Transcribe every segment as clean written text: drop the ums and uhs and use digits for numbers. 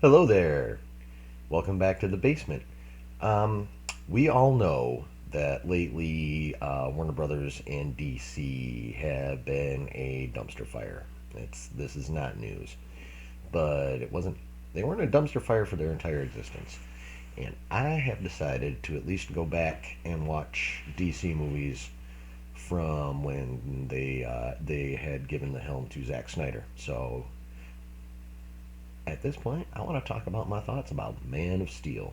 Hello there. Welcome back to the basement. Um, we all know that lately Warner Brothers and DC have been a dumpster fire. This is not news, but it wasn't. They weren't a dumpster fire for their entire existence. And I have decided to at least go back and watch DC movies from when they had given the helm to Zack Snyder. So at this point, I want to talk about my thoughts about Man of Steel.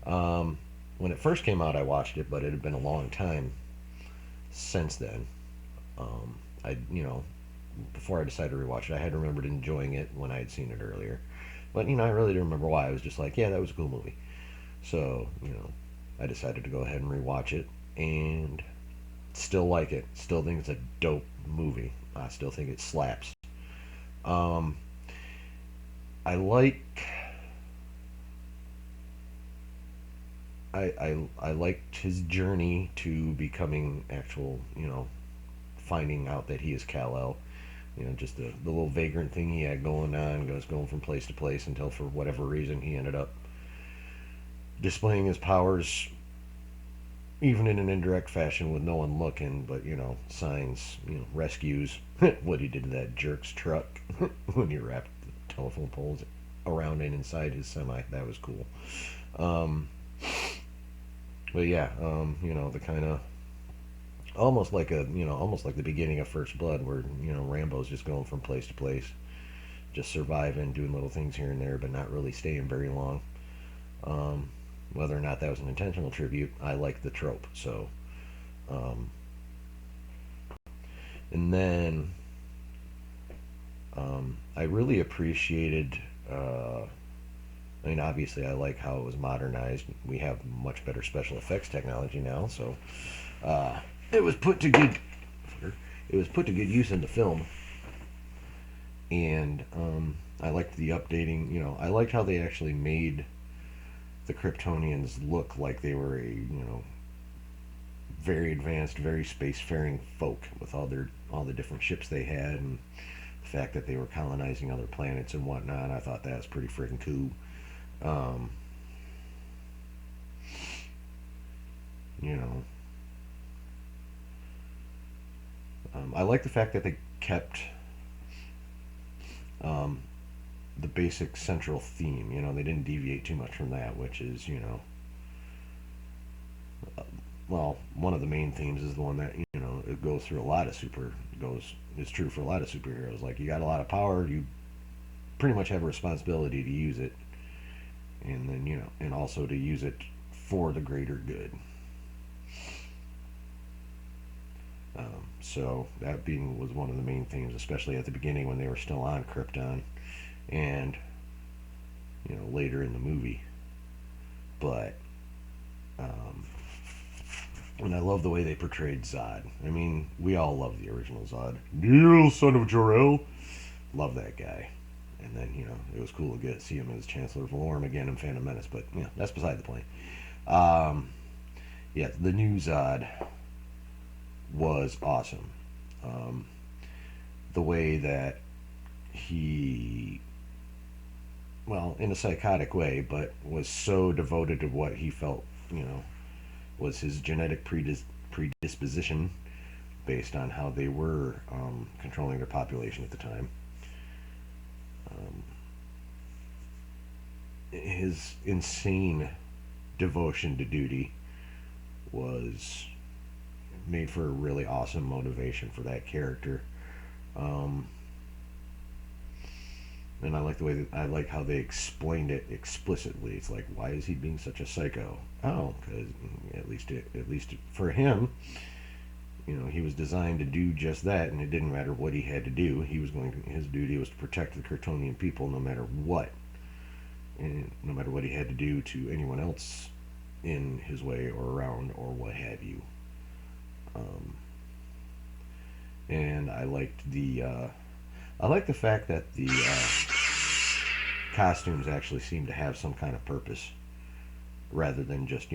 Um, when it first came out, I watched it, but it had been a long time since then. I before I decided to rewatch it, I had remembered enjoying it when I had seen it earlier. But, I really didn't remember why. I was just like, yeah, that was a cool movie. So, I decided to go ahead and rewatch it and still like it. Still think it's a dope movie. I still think it slaps. Um, I like I liked his journey to becoming actual, finding out that he is Kal-El. Just the little vagrant thing he had going on, going from place to place until for whatever reason he ended up displaying his powers, even in an indirect fashion with no one looking, but signs, rescues. What he did to that jerk's truck when he wrapped the telephone poles around and inside his semi, that was cool. Um, but yeah, the kind of almost like the beginning of First Blood, where Rambo's just going from place to place, just surviving, doing little things here and there, but not really staying very long. Um, Whether or not that was an intentional tribute, I like the trope. So, um, and then I really appreciated. Obviously, I like how it was modernized. We have much better special effects technology now, so uh, it was put to good. It was put to good use in the film, and I liked the updating. I liked how they actually made the Kryptonians look like they were a very advanced, very spacefaring folk with all the different ships they had, and the fact that they were colonizing other planets and whatnot. I thought that was pretty freaking cool. Um, you know, I like the fact that they kept um, the basic central theme. They didn't deviate too much from that, which is well, one of the main themes is the one that it goes through a lot of super goes is true for a lot of superheroes. Like, you got a lot of power, you pretty much have a responsibility to use it, and then and also to use it for the greater good. So that being was one of the main themes, especially at the beginning when they were still on Krypton, and later in the movie. But um, and I love the way they portrayed Zod. We all love the original Zod. Neil, son of Jor-El. Love that guy. And then, it was cool to see him as Chancellor Valorum again in Phantom Menace. But, that's beside the point. Um, yeah, the new Zod was awesome. Um, the way that he, well, in a psychotic way, but was so devoted to what he felt, was his genetic predisposition based on how they were controlling their population at the time. Um, his insane devotion to duty was made for a really awesome motivation for that character. Um, and I like how they explained it explicitly. It's like, why is he being such a psycho? Oh, because at least for him, he was designed to do just that, and it didn't matter what he had to do. His duty was to protect the Kryptonian people, no matter what, and no matter what he had to do to anyone else in his way or around or what have you. Um, and I liked the fact that the costumes actually seemed to have some kind of purpose, rather than just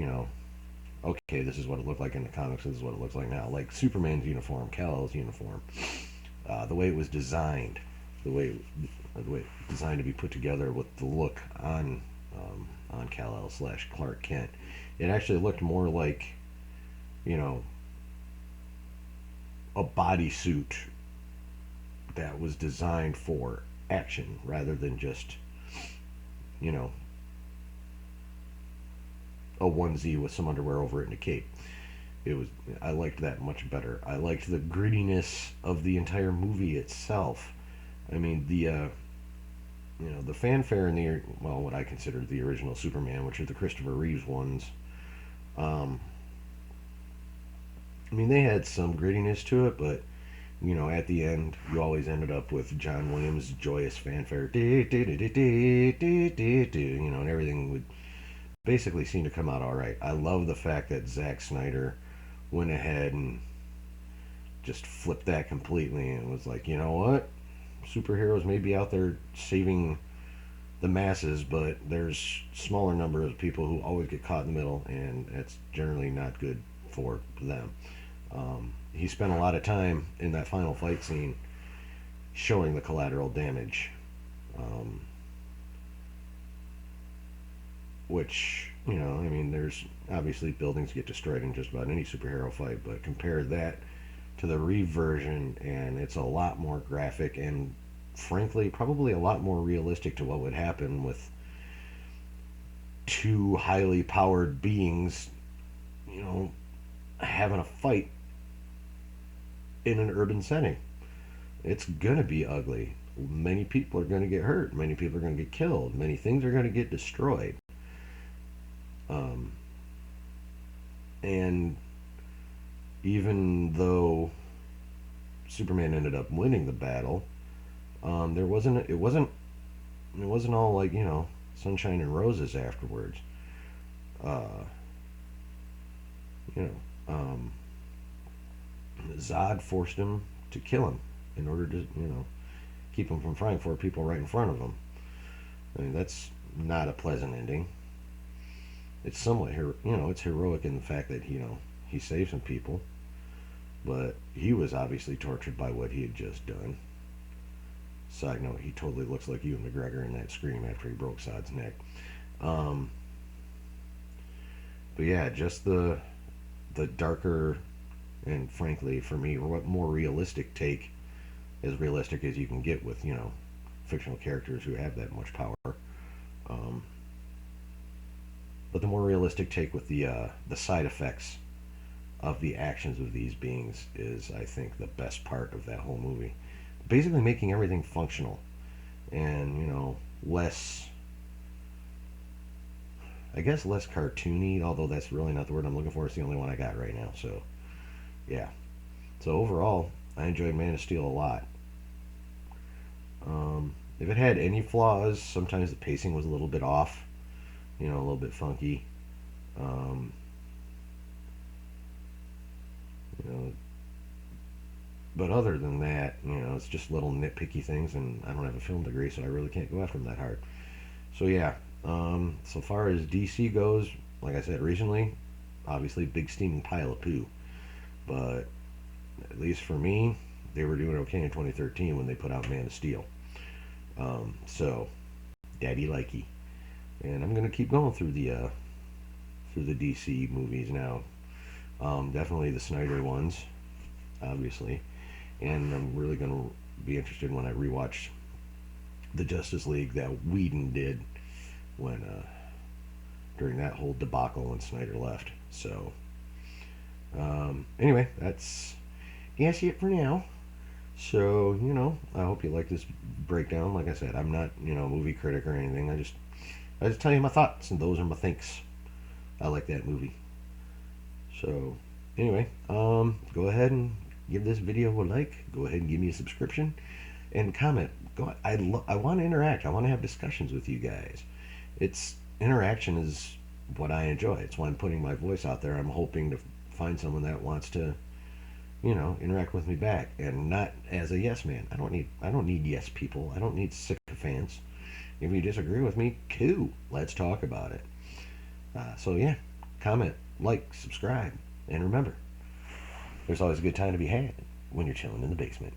okay, this is what it looked like in the comics, this is what it looks like now. Like Superman's uniform, Kal-El's uniform, the way it was designed, the way the way designed to be put together with the look on Kal-El slash Clark Kent. It actually looked more like, you know, a bodysuit that was designed for action rather than just, you know, a onesie with some underwear over it and a cape. It was, I liked that much better. I liked the grittiness of the entire movie itself. I mean, the fanfare in the, well, what I consider the original Superman, which are the Christopher Reeves ones. Um, I mean, they had some grittiness to it, but at the end, you always ended up with John Williams' joyous fanfare, and everything would basically seem to come out all right. I love the fact that Zack Snyder went ahead and just flipped that completely and was like, you know what? Superheroes may be out there saving the masses, but there's smaller number of people who always get caught in the middle, and that's generally not good for them. He spent a lot of time in that final fight scene showing the collateral damage, um, which, I mean, there's obviously buildings get destroyed in just about any superhero fight, but compare that to the Reeve version, and it's a lot more graphic and, frankly, probably a lot more realistic to what would happen with two highly powered beings, having a fight in an urban setting. It's gonna be ugly. Many people are gonna get hurt. Many people are gonna get killed. Many things are gonna get destroyed. Um, and even though Superman ended up winning the battle, it wasn't all like sunshine and roses afterwards. Uh, you know, um, Zod forced him to kill him in order to keep him from frying four people right in front of him. I mean, that's not a pleasant ending. It's somewhat it's heroic in the fact that he saved some people, but he was obviously tortured by what he had just done. Side note, he totally looks like Ewan McGregor in that scream after he broke Zod's neck. Um, but yeah, just the darker and, frankly, for me, more realistic take, as realistic as you can get with fictional characters who have that much power. Um, but the more realistic take with the side effects of the actions of these beings is, I think, the best part of that whole movie. Basically, making everything functional and less, I guess, less cartoony. Although that's really not the word I'm looking for. It's the only one I got right now. So yeah. So overall, I enjoyed Man of Steel a lot. If it had any flaws, sometimes the pacing was a little bit off, a little bit funky. Um, you know, but other than that, it's just little nitpicky things, and I don't have a film degree, so I really can't go after them that hard. So yeah, so far as DC goes, like I said recently, obviously big steaming pile of poo. But at least for me, they were doing okay in 2013 when they put out Man of Steel. So, daddy likey, and I'm gonna keep going through the DC movies now. Definitely the Snyder ones, obviously, and I'm really gonna be interested when I rewatch the Justice League that Whedon did when during that whole debacle when Snyder left. So, anyway, that's it for now. So, I hope you like this breakdown. Like I said, I'm not, a movie critic or anything. I just tell you my thoughts, and those are my thinks. I like that movie. So, anyway, go ahead and give this video a like. Go ahead and give me a subscription and comment. I want to interact. I want to have discussions with you guys. Interaction is what I enjoy. It's why I'm putting my voice out there. I'm hoping to find someone that wants to interact with me back, and not as a yes man. I don't need yes people. I don't need sycophants. If you disagree with me, cool. Let's talk about it. So yeah, comment, like, subscribe, and remember, there's always a good time to be had when you're chilling in the basement.